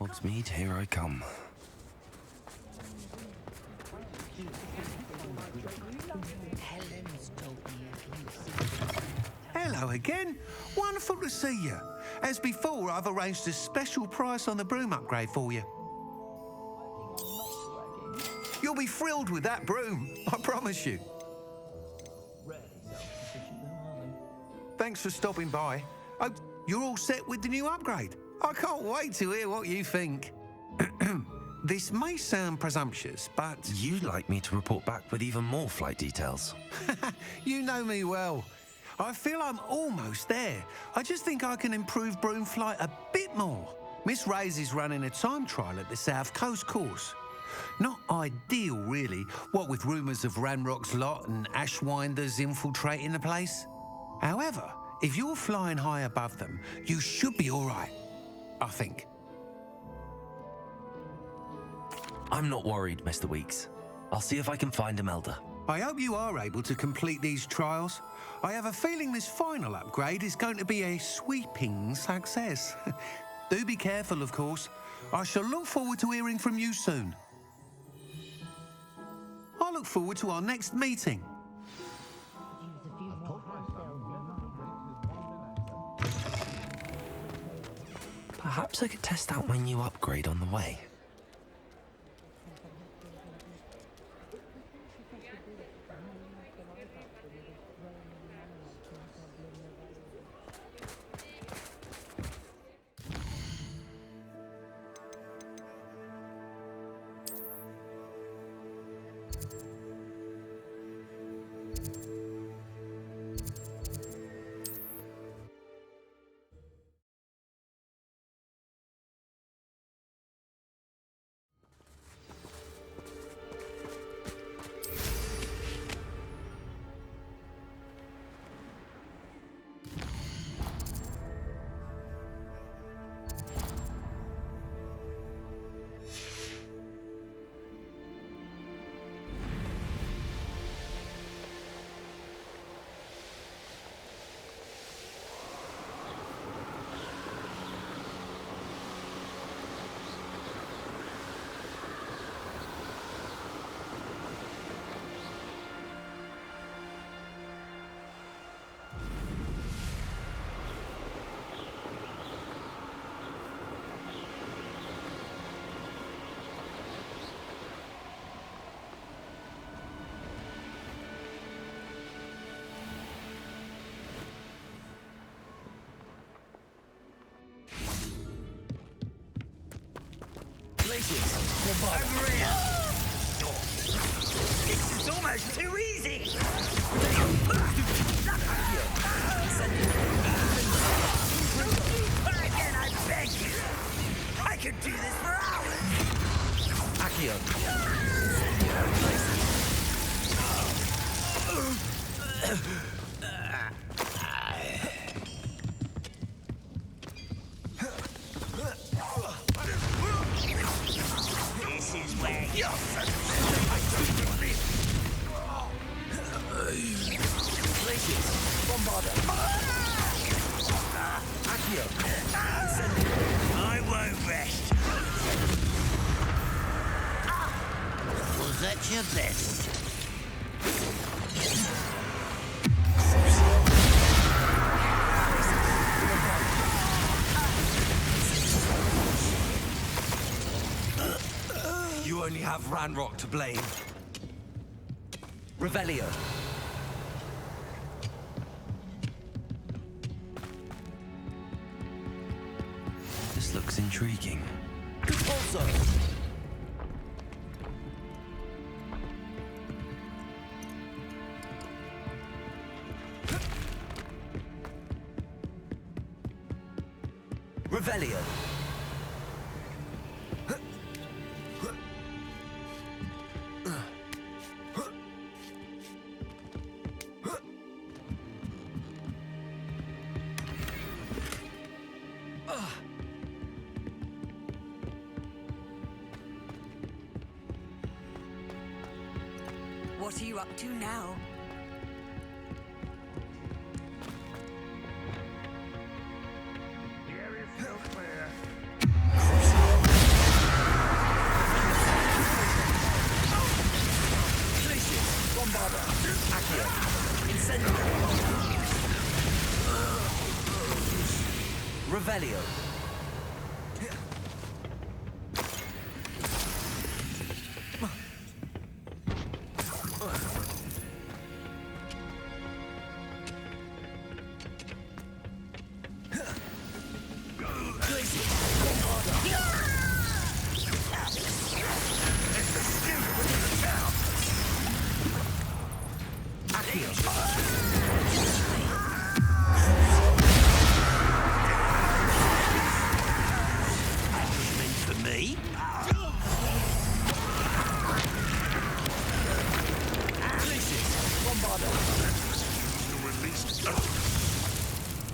Hogsmeade, here I come. Hello again. Wonderful to see you. As before, I've arranged a special price on the broom upgrade for you. You'll be thrilled with that broom, I promise you. Thanks for stopping by. Oh, you're all set with the new upgrade. I can't wait to hear what you think. This may sound presumptuous, but... You'd like me to report back with even more flight details. You know me well. I feel I'm almost there. I just think I can improve broom flight a bit more. Miss Ray's is running a time trial at the South Coast course. Not ideal, really, what with rumours of Ranrock's lot and Ashwinders infiltrating the place. However, if you're flying high above them, you should be all right, I think. I'm not worried, Mr. Weeks. I'll see if I can find Imelda. I hope you are able to complete these trials. I have a feeling this final upgrade is going to be a sweeping success. Do be careful, of course. I shall look forward to hearing from you soon. I look forward to our next meeting. Perhaps I could test out my new upgrade on the way. Over here! This is almost too easy! Again, I beg you! I could do this for hours! This is where you're Places! Bombarder! Accio! I won't rest! Was that your best? You only have Ranrock to blame. Revelio. This looks intriguing. Also. Revelio. What are you up to now? The area's still clear. Revelio.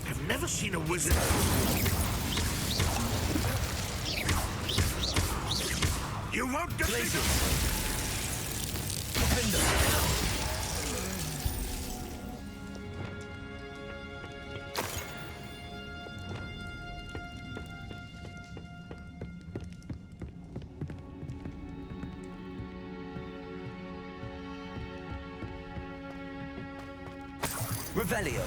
I've never seen a wizard. You won't defeat him! Revelio.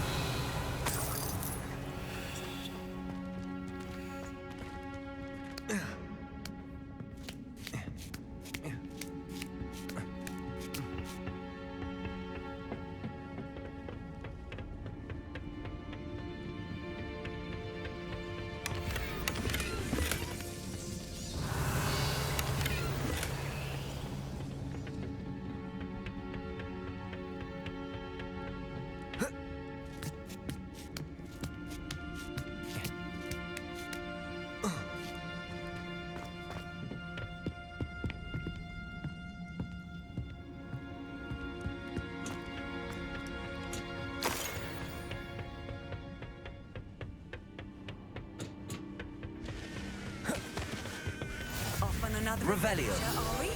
Off on another Revelio. adventure, are we?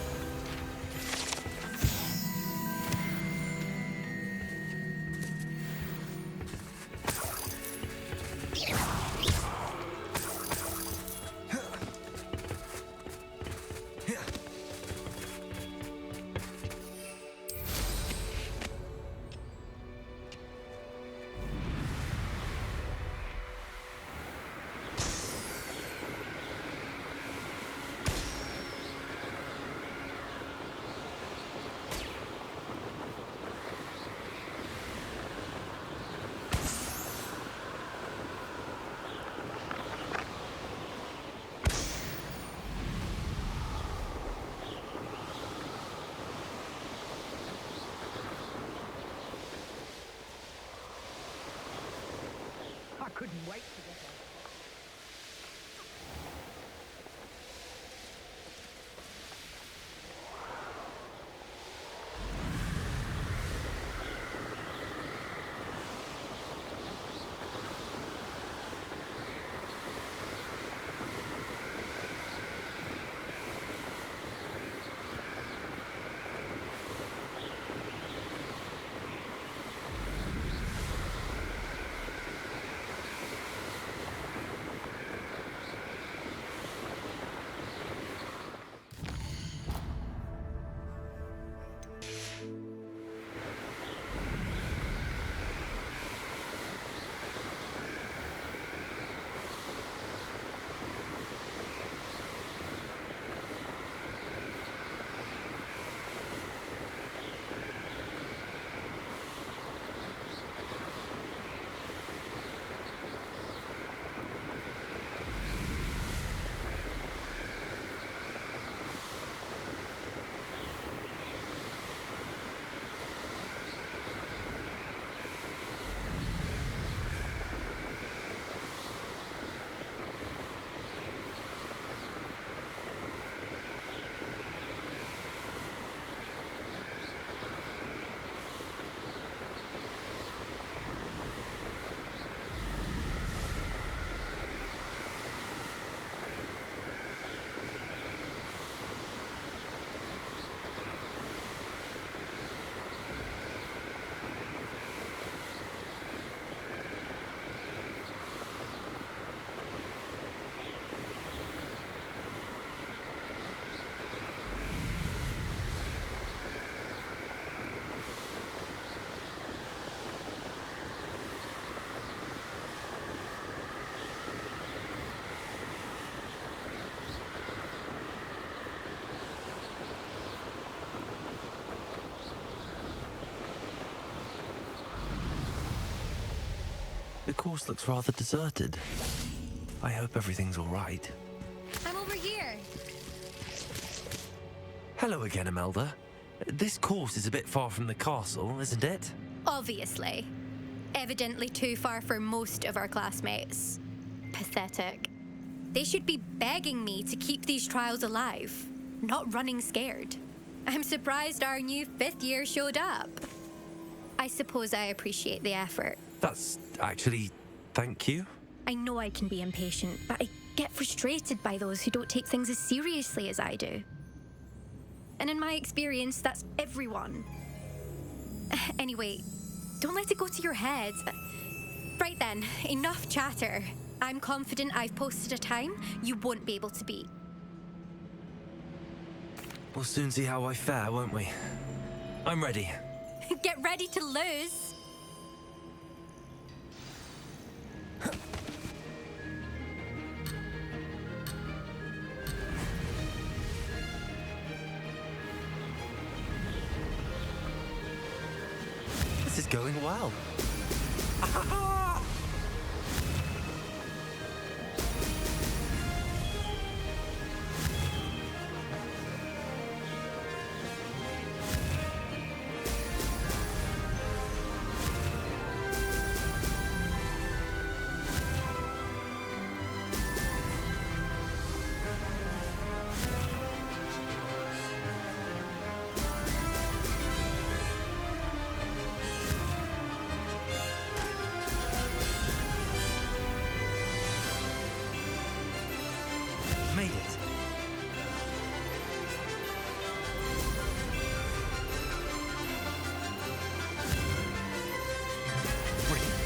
I couldn't wait to get out. The course looks rather deserted. I hope everything's all right. I'm over here. Hello again, Imelda. This course is a bit far from the castle, isn't it? Obviously. Evidently too far for most of our classmates. Pathetic. They should be begging me to keep these trials alive, not running scared. I'm surprised our new 5th year showed up. I suppose I appreciate the effort. That's actually... thank you. I know I can be impatient, but I get frustrated by those who don't take things as seriously as I do. And in my experience, that's everyone. Anyway, don't let it go to your head. Right then, enough chatter. I'm confident I've posted a time you won't be able to beat. We'll soon see how I fare, won't we? I'm ready. Get ready to lose. This is going well. Made it. Brilliant.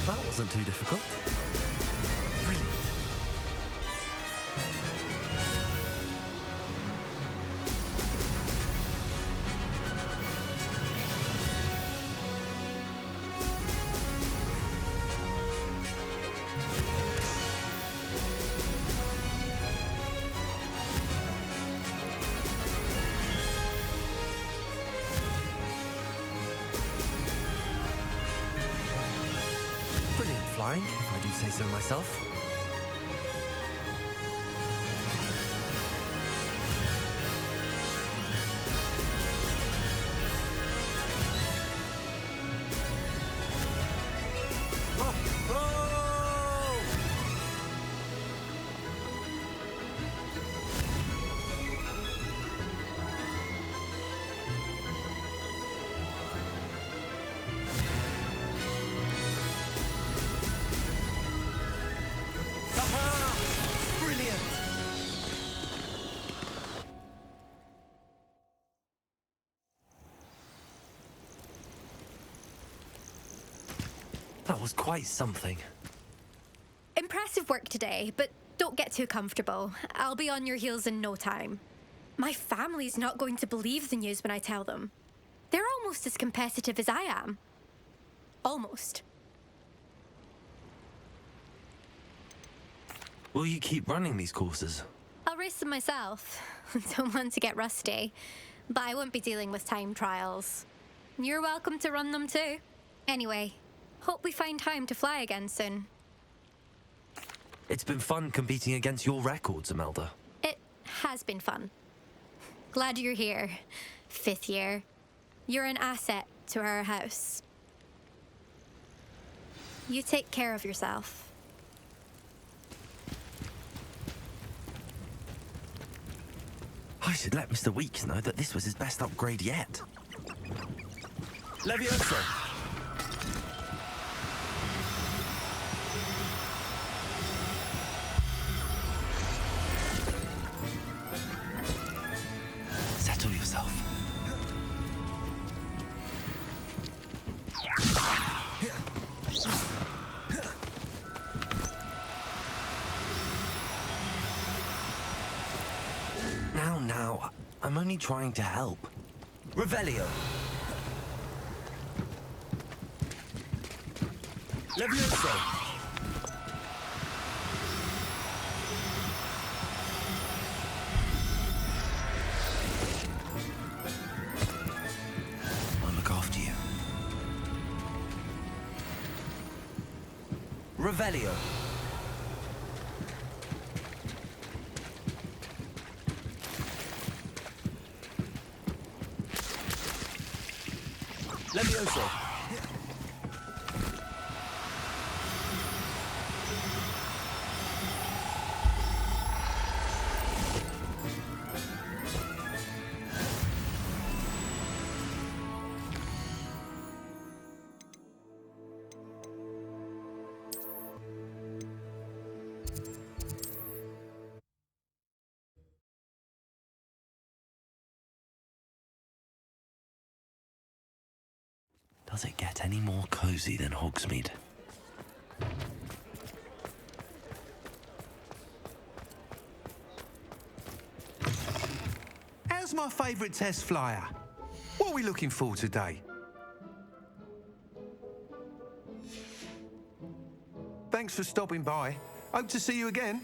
That wasn't too difficult. Brilliant. Brilliant flying, if I do say so myself. Oh, oh! Aha! Brilliant! That was quite something. Impressive work today, but don't get too comfortable. I'll be on your heels in no time. My family's not going to believe the news when I tell them. They're almost as competitive as I am. Almost. Will you keep running these courses? I'll race them myself. Don't want to get rusty. But I won't be dealing with time trials. You're welcome to run them too. Anyway, hope we find time to fly again soon. It's been fun competing against your records, Imelda. It has been fun. Glad you're here. 5th year. You're an asset to our house. You take care of yourself. I should let Mr. Weeks know that this was his best upgrade yet. Leviosa! Settle yourself. Now. I'm only trying to help. Revelio. Levioso. I'll look after you. Revelio. Levioso. Does it get any more cozy than Hogsmeade? How's my favourite test flyer? What are we looking for today? Thanks for stopping by. Hope to see you again.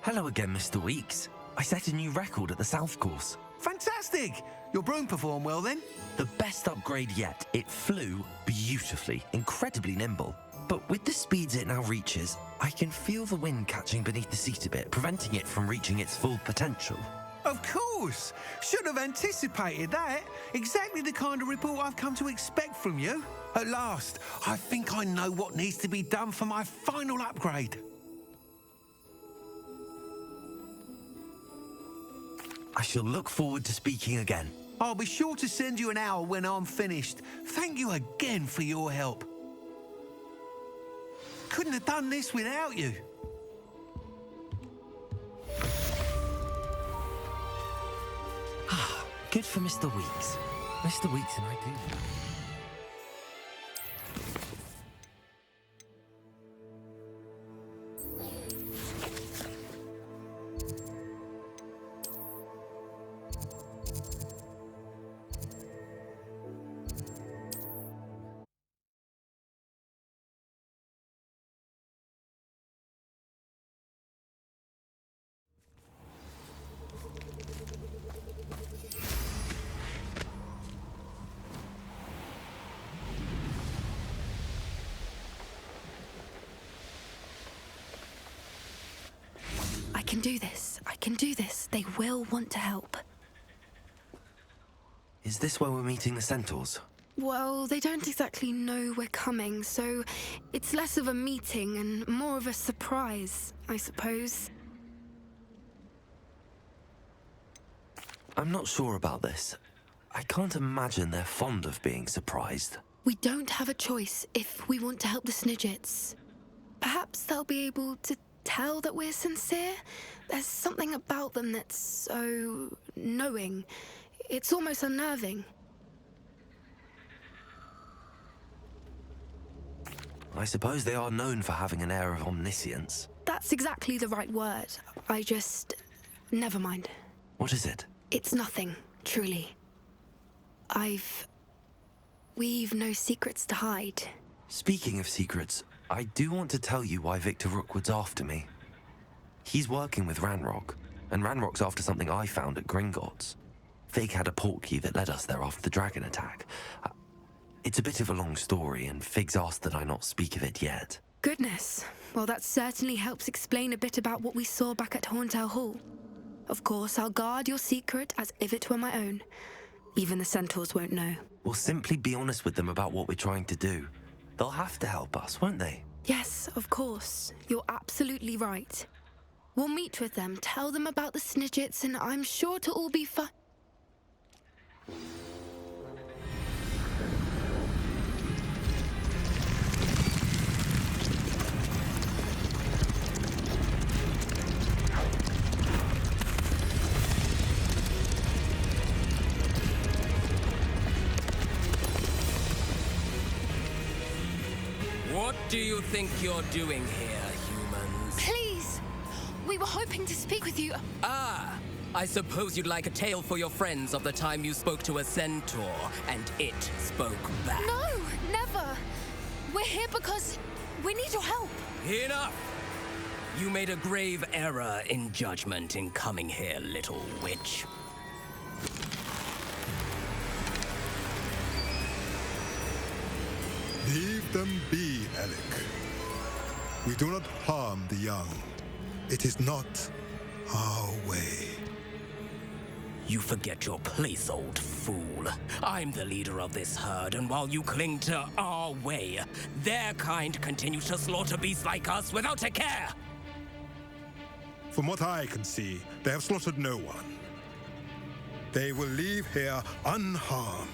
Hello again, Mr. Weeks. I set a new record at the South Course. Fantastic! Your broom performed well then? The best upgrade yet. It flew beautifully, incredibly nimble. But with the speeds it now reaches, I can feel the wind catching beneath the seat a bit, preventing it from reaching its full potential. Of course! Should have anticipated that. Exactly the kind of report I've come to expect from you. At last, I think I know what needs to be done for my final upgrade. I shall look forward to speaking again. I'll be sure to send you an hour when I'm finished. Thank you again for your help. Couldn't have done this without you. Good for Mr. Weeks. Mr. Weeks and I do. I can do this. I can do this. They will want to help. Is this where we're meeting the Centaurs? Well, they don't exactly know we're coming, so it's less of a meeting and more of a surprise, I suppose. I'm not sure about this. I can't imagine they're fond of being surprised. We don't have a choice if we want to help the Snidgets. Perhaps they'll be able to tell that we're sincere. There's something about them that's so knowing. It's almost unnerving. I suppose they are known for having an air of omniscience. That's exactly the right word. Never mind. What is it? It's nothing, truly. We've no secrets to hide. Speaking of secrets, I do want to tell you why Victor Rookwood's after me. He's working with Ranrock, and Ranrock's after something I found at Gringotts. Fig had a portkey that led us there after the dragon attack. It's a bit of a long story, and Fig's asked that I not speak of it yet. Goodness. Well, that certainly helps explain a bit about what we saw back at Horntail Hall. Of course, I'll guard your secret as if it were my own. Even the Centaurs won't know. We'll simply be honest with them about what we're trying to do. They'll have to help us, won't they? Yes, of course. You're absolutely right. We'll meet with them, tell them about the Snidgets, and I'm sure to all be fine. What do you think you're doing here, humans? Please! We were hoping to speak with you. Ah, I suppose you'd like a tale for your friends of the time you spoke to a centaur, and it spoke back. No, never. We're here because we need your help. Enough! You made a grave error in judgment in coming here, little witch. Leave them be, Alec. We do not harm the young. It is not our way. You forget your place, old fool. I'm the leader of this herd, and while you cling to our way, their kind continues to slaughter beasts like us without a care! From what I can see, they have slaughtered no one. They will leave here unharmed.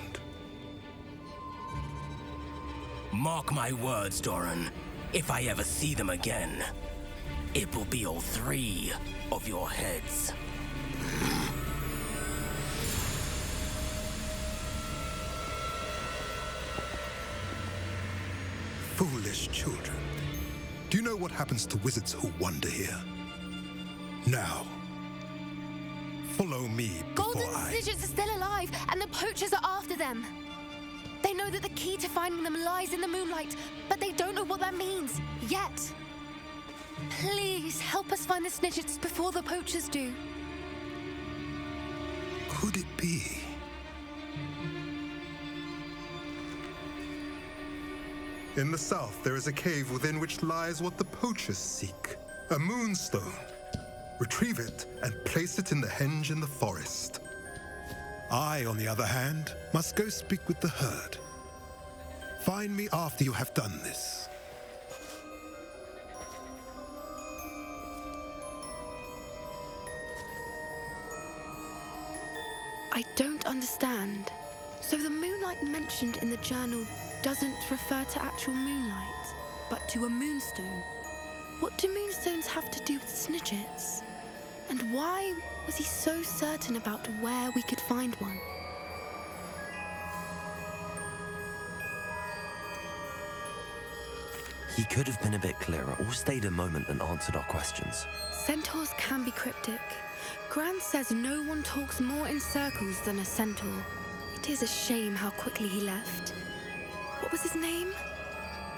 Mark my words, Doran. If I ever see them again, it will be all 3 of your heads. Foolish children. Do you know what happens to wizards who wander here? Now, follow me before Golden Snidgets are still alive, and the poachers are after them. They know that the key to finding them lies in the moonlight, but they don't know what that means, yet. Please, help us find the Snidgets before the poachers do. Could it be? In the south, there is a cave within which lies what the poachers seek. A moonstone. Retrieve it and place it in the henge in the forest. I, on the other hand, must go speak with the herd. Find me after you have done this. I don't understand. So the moonlight mentioned in the journal doesn't refer to actual moonlight, but to a moonstone. What do moonstones have to do with Snidgets? And why was he so certain about where we could find one? He could have been a bit clearer or stayed a moment and answered our questions. Centaurs can be cryptic. Gran says no one talks more in circles than a centaur. It is a shame how quickly he left. What was his name?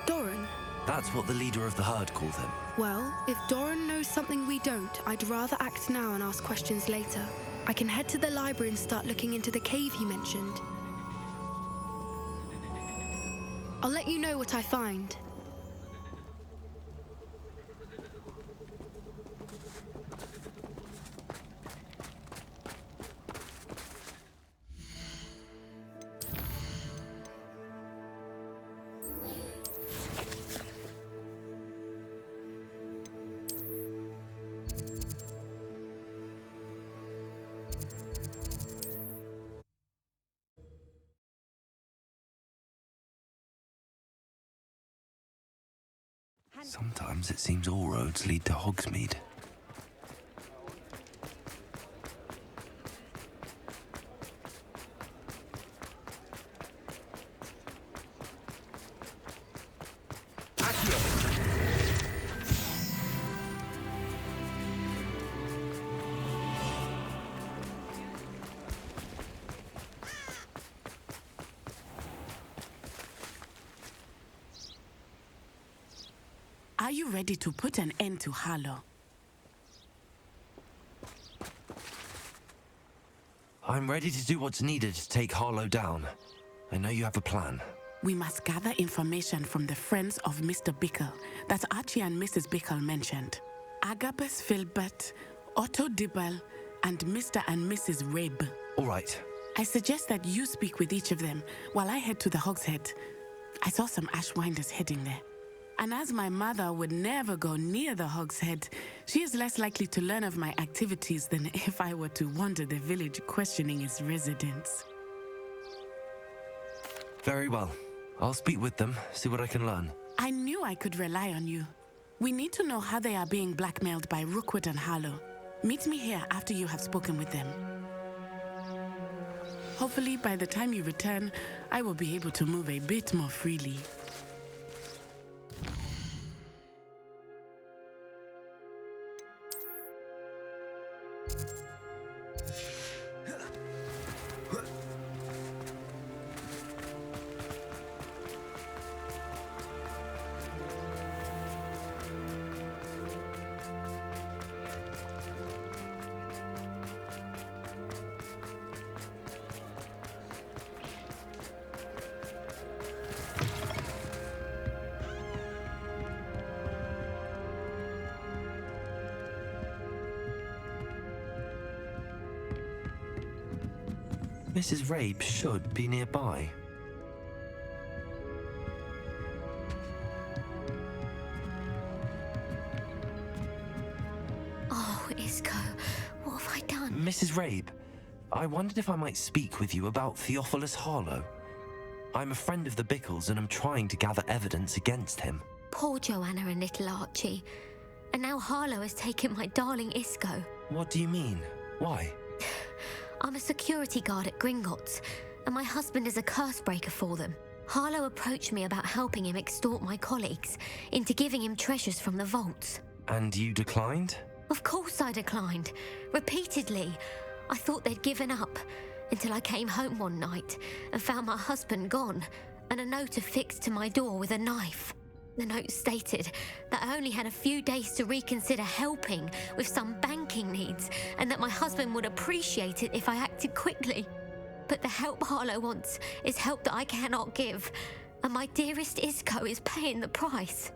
Doran. That's what the leader of the herd called him. Well, if Doran knows something we don't, I'd rather act now and ask questions later. I can head to the library and start looking into the cave you mentioned. I'll let you know what I find. Sometimes it seems all roads lead to Hogsmeade. Are you ready to put an end to Harlow? I'm ready to do what's needed to take Harlow down. I know you have a plan. We must gather information from the friends of Mr. Bickle that Archie and Mrs. Bickle mentioned. Agabus Filbert, Otto Dibble, and Mr. and Mrs. Rabe. All right. I suggest that you speak with each of them while I head to the Hogshead. I saw some Ashwinders heading there. And as my mother would never go near the Hogshead, she is less likely to learn of my activities than if I were to wander the village questioning its residents. Very well. I'll speak with them, see what I can learn. I knew I could rely on you. We need to know how they are being blackmailed by Rookwood and Harlow. Meet me here after you have spoken with them. Hopefully, by the time you return, I will be able to move a bit more freely. Mrs. Rabe should be nearby. Oh, Isco, what have I done? Mrs. Rabe, I wondered if I might speak with you about Theophilus Harlow. I'm a friend of the Bickles and I'm trying to gather evidence against him. Poor Joanna and little Archie. And now Harlow has taken my darling Isco. What do you mean? Why? I'm a security guard at Gringotts, and my husband is a curse breaker for them. Harlow approached me about helping him extort my colleagues into giving him treasures from the vaults. And you declined? Of course I declined. Repeatedly. I thought they'd given up, until I came home one night and found my husband gone, and a note affixed to my door with a knife. The note stated that I only had a few days to reconsider helping with some banking needs, and that my husband would appreciate it if I acted quickly. But the help Harlow wants is help that I cannot give, and my dearest Isco is paying the price.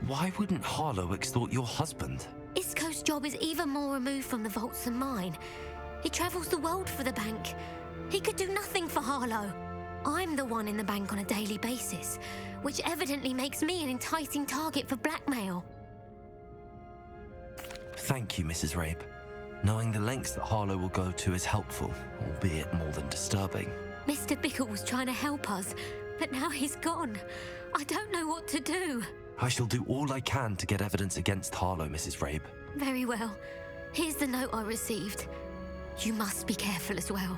Why wouldn't Harlow extort your husband? Isco's job is even more removed from the vaults than mine. He travels the world for the bank. He could do nothing for Harlow. I'm the one in the bank on a daily basis, which evidently makes me an enticing target for blackmail. Thank you, Mrs. Rabe. Knowing the lengths that Harlow will go to is helpful, albeit more than disturbing. Mr. Bickle was trying to help us, but now he's gone. I don't know what to do. I shall do all I can to get evidence against Harlow, Mrs. Rabe. Very well. Here's the note I received. You must be careful as well.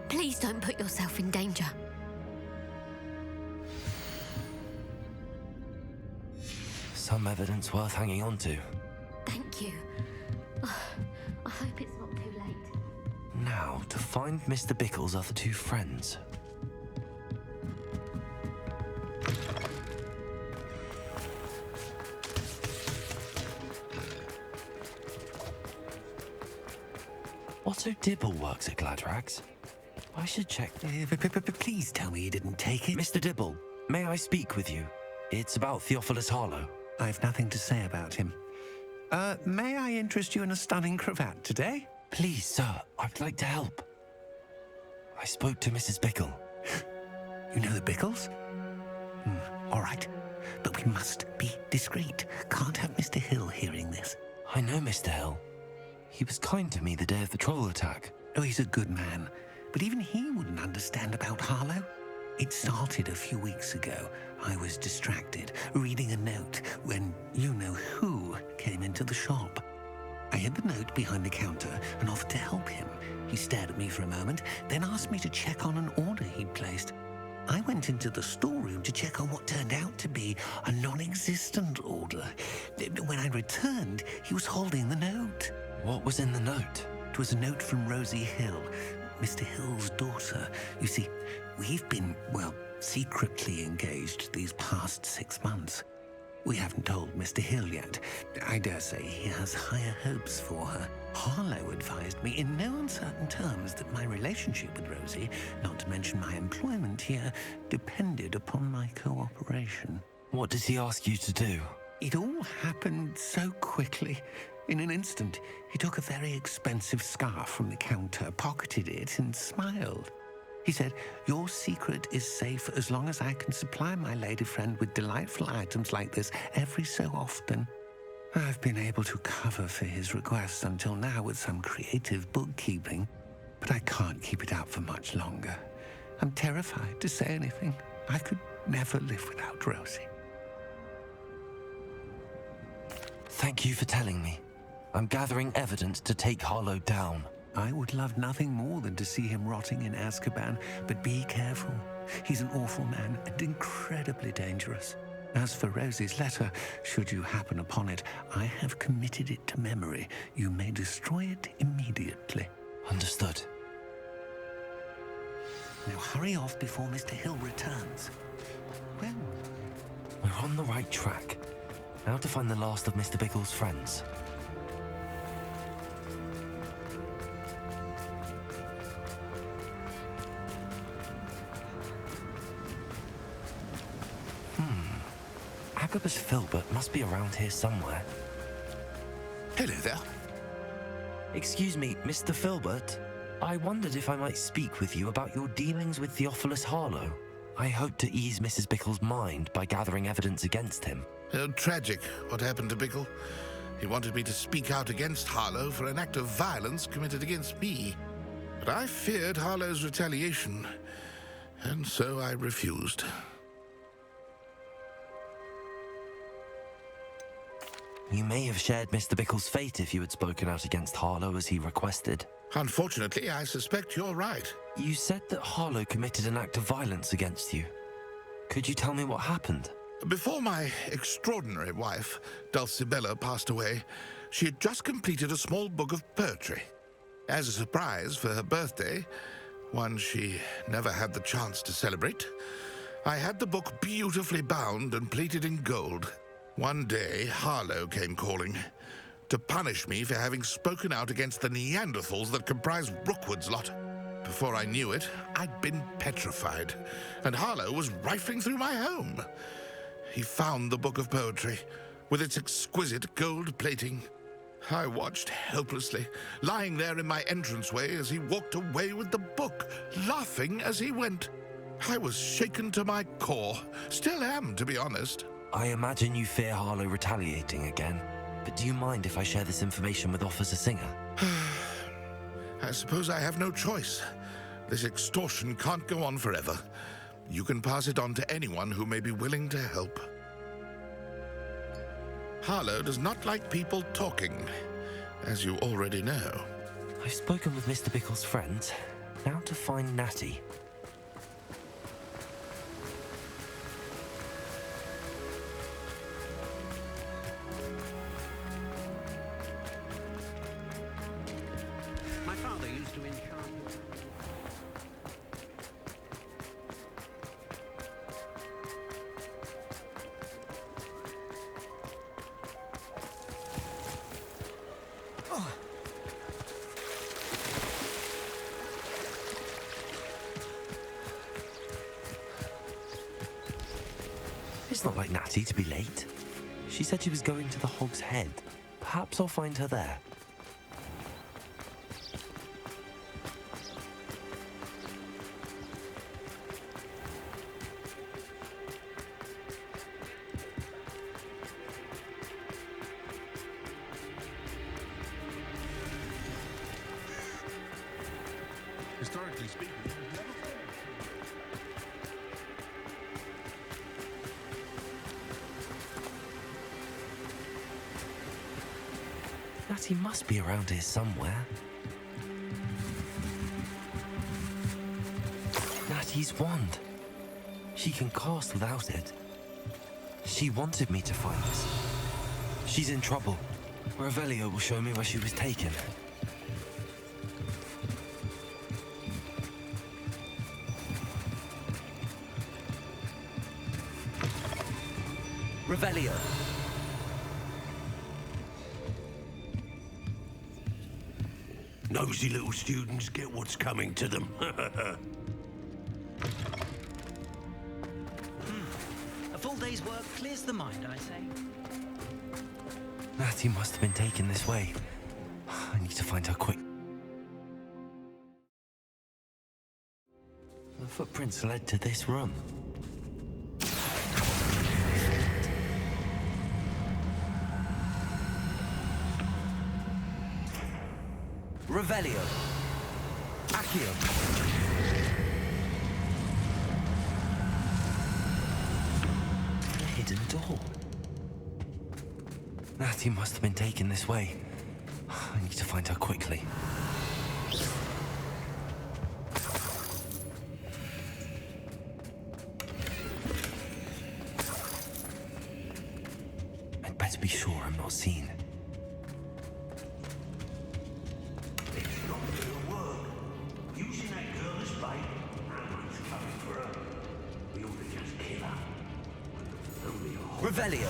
Please don't put yourself in danger. Some evidence worth hanging on to. Thank you. I hope it's not too late. Now, to find Mr. Bickle's other two friends. Otto Dibble works at Gladrags. I should check. Please tell me you didn't take it. Mr. Dibble, may I speak with you? It's about Theophilus Harlow. I've nothing to say about him. May I interest you in a stunning cravat today? Please, sir, I'd like to help. I spoke to Mrs. Bickle. You know the Bickles? All right. But we must be discreet. Can't have Mr. Hill hearing this. I know Mr. Hill. He was kind to me the day of the troll attack. Oh, he's a good man. But even he wouldn't understand about Harlow. It started a few weeks ago. I was distracted, reading a note, when you-know-who came into the shop. I hid the note behind the counter and offered to help him. He stared at me for a moment, then asked me to check on an order he'd placed. I went into the storeroom to check on what turned out to be a non-existent order. When I returned, he was holding the note. What was in the note? It was a note from Rosie Hill, Mr. Hill's daughter. You see, we've been, secretly engaged these past 6 months. We haven't told Mr. Hill yet. I dare say he has higher hopes for her. Harlow advised me in no uncertain terms that my relationship with Rosie, not to mention my employment here, depended upon my cooperation. What does he ask you to do? It all happened so quickly. In an instant, he took a very expensive scarf from the counter, pocketed it, and smiled. He said, "Your secret is safe as long as I can supply my lady friend with delightful items like this every so often." I've been able to cover for his requests until now with some creative bookkeeping, but I can't keep it up for much longer. I'm terrified to say anything. I could never live without Rosie. Thank you for telling me. I'm gathering evidence to take Harlow down. I would love nothing more than to see him rotting in Azkaban, but be careful. He's an awful man and incredibly dangerous. As for Rosie's letter, should you happen upon it, I have committed it to memory. You may destroy it immediately. Understood. Now hurry off before Mr. Hill returns. Well, we're on the right track. Now to find the last of Mr. Bickle's friends. Agabus Filbert must be around here somewhere. Excuse me, Mr. Filbert. I wondered if I might speak with you about your dealings with Theophilus Harlow. I hope to ease Mrs. Bickle's mind by gathering evidence against him. Tragic what happened to Bickle. He wanted me to speak out against Harlow for an act of violence committed against me. But I feared Harlow's retaliation, and so I refused. You may have shared Mr. Bickle's fate if you had spoken out against Harlow as he requested. Unfortunately, I suspect you're right. You said that Harlow committed an act of violence against you. Could you tell me what happened? Before my extraordinary wife, Dulcibella, passed away, she had just completed a small book of poetry. As a surprise for her birthday, one she never had the chance to celebrate, I had the book beautifully bound and plated in gold. One day, Harlow came calling to punish me for having spoken out against the Neanderthals that comprise Rookwood's lot. Before I knew it, I'd been petrified, and Harlow was rifling through my home. He found the book of poetry, with its exquisite gold plating. I watched helplessly, lying there in my entranceway as he walked away with the book, laughing as he went. I was shaken to my core. Still am, to be honest. I imagine you fear Harlow retaliating again, but do you mind if I share this information with Officer Singer? I suppose I have no choice. This extortion can't go on forever. You can pass it on to anyone who may be willing to help. Harlow does not like people talking, as you already know. I've spoken with Mr. Bickle's friends. Now to find Natty. My father used to enchant. It's not like Natty to be late. She said she was going to the Hog's Head. Perhaps I'll find her there. Historically speaking, Natty must be around here somewhere. Natty's wand. She can cast without it. She wanted me to find this. She's in trouble. Revelio will show me where she was taken. Revelio. Nosy little students get what's coming to them. A full day's work clears the mind, I say. Natty must have been taken this way. I need to find her quick. The footprints led to this room. Revelio. Accio. A hidden door. Natty must have been taken this way. I need to find her quickly. I'd better be sure I'm not seen. Revelio.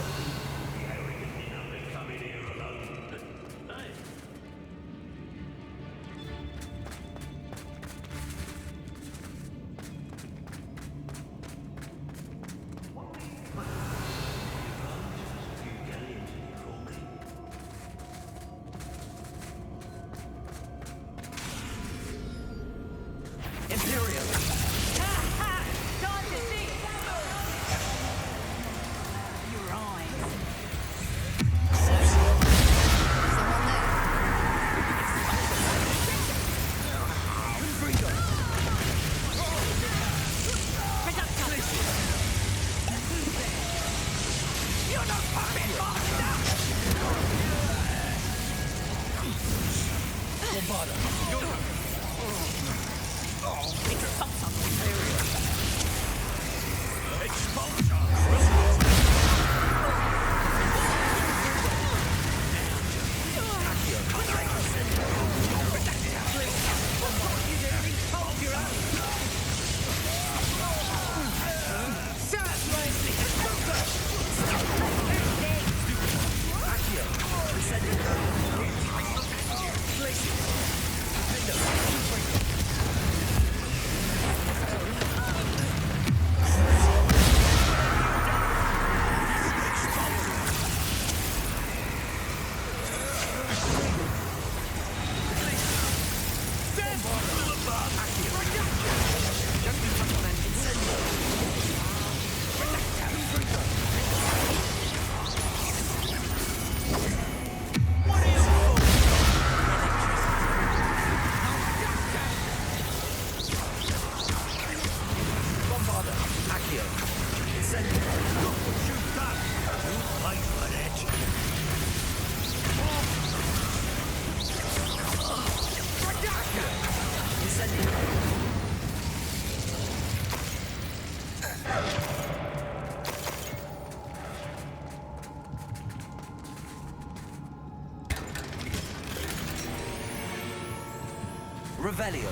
Revelio.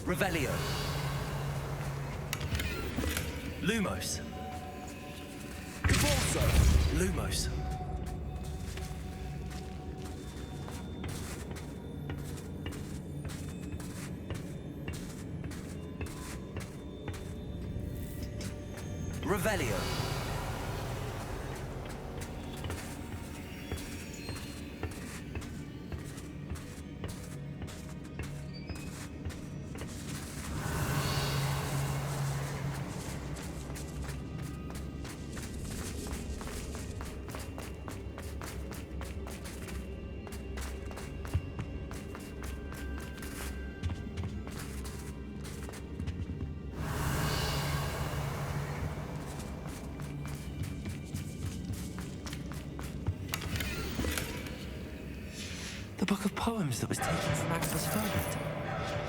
Revelio. Lumos. Lumos. Revelio. The book of poems that was taken from Agatha's Ferment.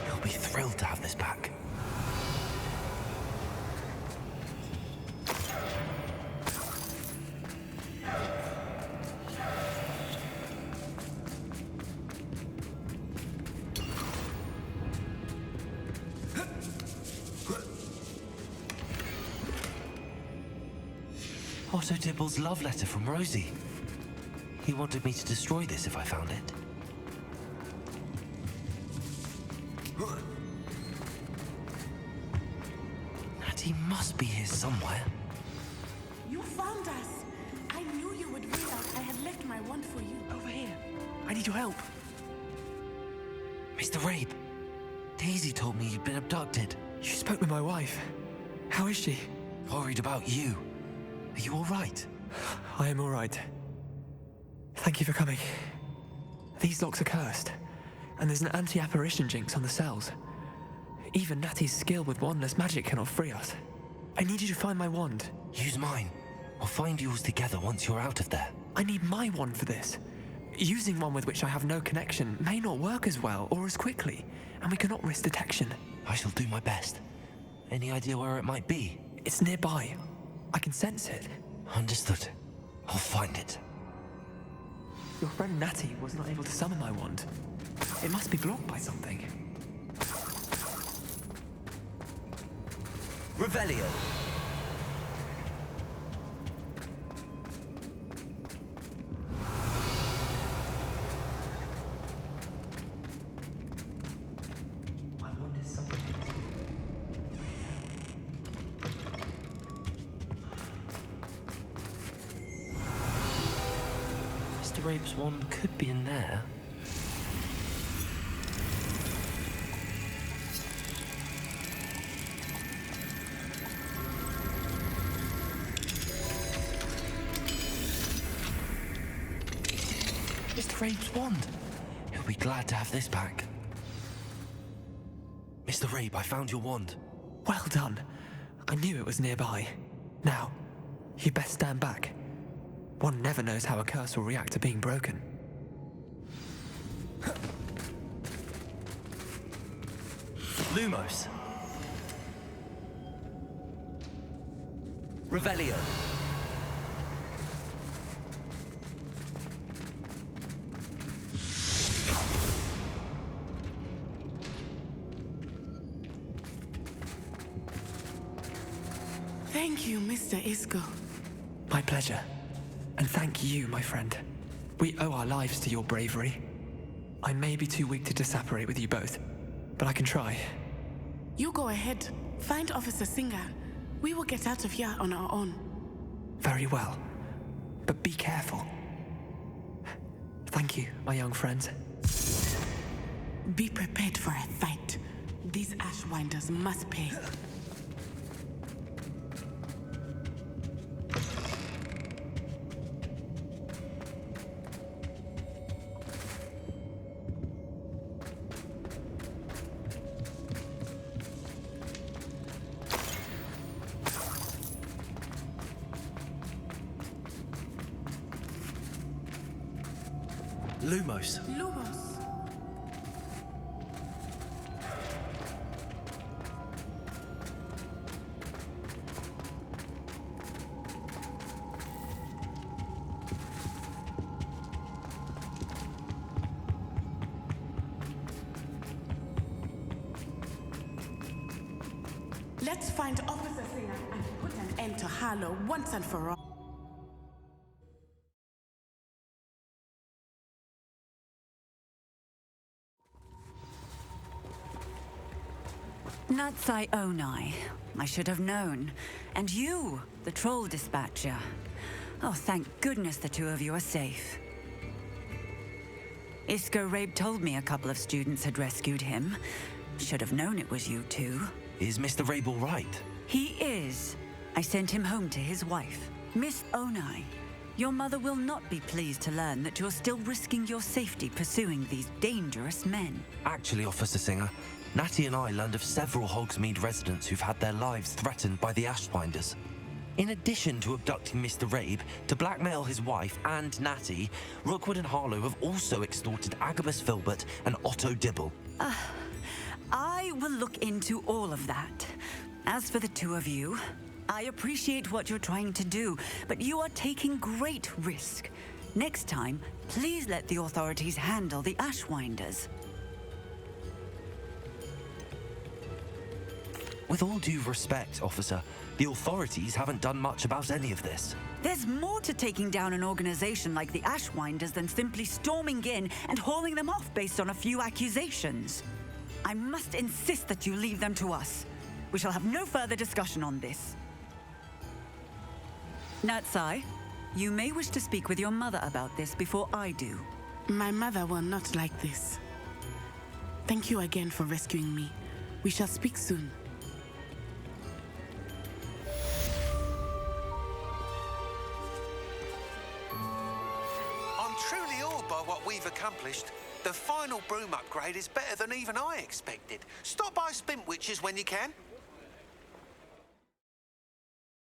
He'll be thrilled to have this back. Otto Dibble's love letter from Rosie. He wanted me to destroy this if I found it. Natty must be here somewhere. You found us. I knew you would realize I had left my wand for you. Over here. I need your help. Mr. Rabe, Daisy told me you'd been abducted. You spoke with my wife. How is she? Worried about you. Are you all right? I am all right. Thank you for coming. These locks are cursed, and there's an anti-apparition jinx on the cells. Even Natty's skill with wandless magic cannot free us. I need you to find my wand. Use mine. We'll find yours together once you're out of there. I need my wand for this. Using one with which I have no connection may not work as well or as quickly, and we cannot risk detection. I shall do my best. Any idea where it might be? It's nearby. I can sense it. Understood. I'll find it. Your friend Natty was not able to summon my wand. It must be blocked by something. Revelio. My wand is something. Mr. Rabe's wand could be in there. Rabe's wand. He'll be glad to have this back. Mr. Rabe, I found your wand. Well done. I knew it was nearby. Now, you best stand back. One never knows how a curse will react to being broken. Lumos. Revelio. Thank you, Mr. Isco. My pleasure. And thank you, my friend. We owe our lives to your bravery. I may be too weak to disapparate with you both, but I can try. You go ahead. Find Officer Singer. We will get out of here on our own. Very well. But be careful. Thank you, my young friends. Be prepared for a fight. These Ashwinders must pay. Lumos. Lumos. Let's find Officer Singer and put an end to Harlow once and for all. Natsai Onai. I should have known. And you, the troll dispatcher. Oh, thank goodness the two of you are safe. Isco Rabe told me a couple of students had rescued him. Should have known it was you two. Is Mr. Rabe all right? He is. I sent him home to his wife. Miss Onai, your mother will not be pleased to learn that you're still risking your safety pursuing these dangerous men. Actually, Officer Singer, Natty and I learned of several Hogsmeade residents who've had their lives threatened by the Ashwinders. In addition to abducting Mr. Rabe to blackmail his wife and Natty, Rookwood and Harlow have also extorted Agabus Filbert and Otto Dibble. I will look into all of that. As for the two of you, I appreciate what you're trying to do, but you are taking great risk. Next time, please let the authorities handle the Ashwinders. With all due respect, officer, the authorities haven't done much about any of this. There's more to taking down an organization like the Ashwinders than simply storming in and hauling them off based on a few accusations. I must insist that you leave them to us. We shall have no further discussion on this. Natsai, you may wish to speak with your mother about this before I do. My mother will not like this. Thank you again for rescuing me. We shall speak soon. I'm truly awed by what we've accomplished. The final broom upgrade is better than even I expected. Stop by Spintwitches when you can.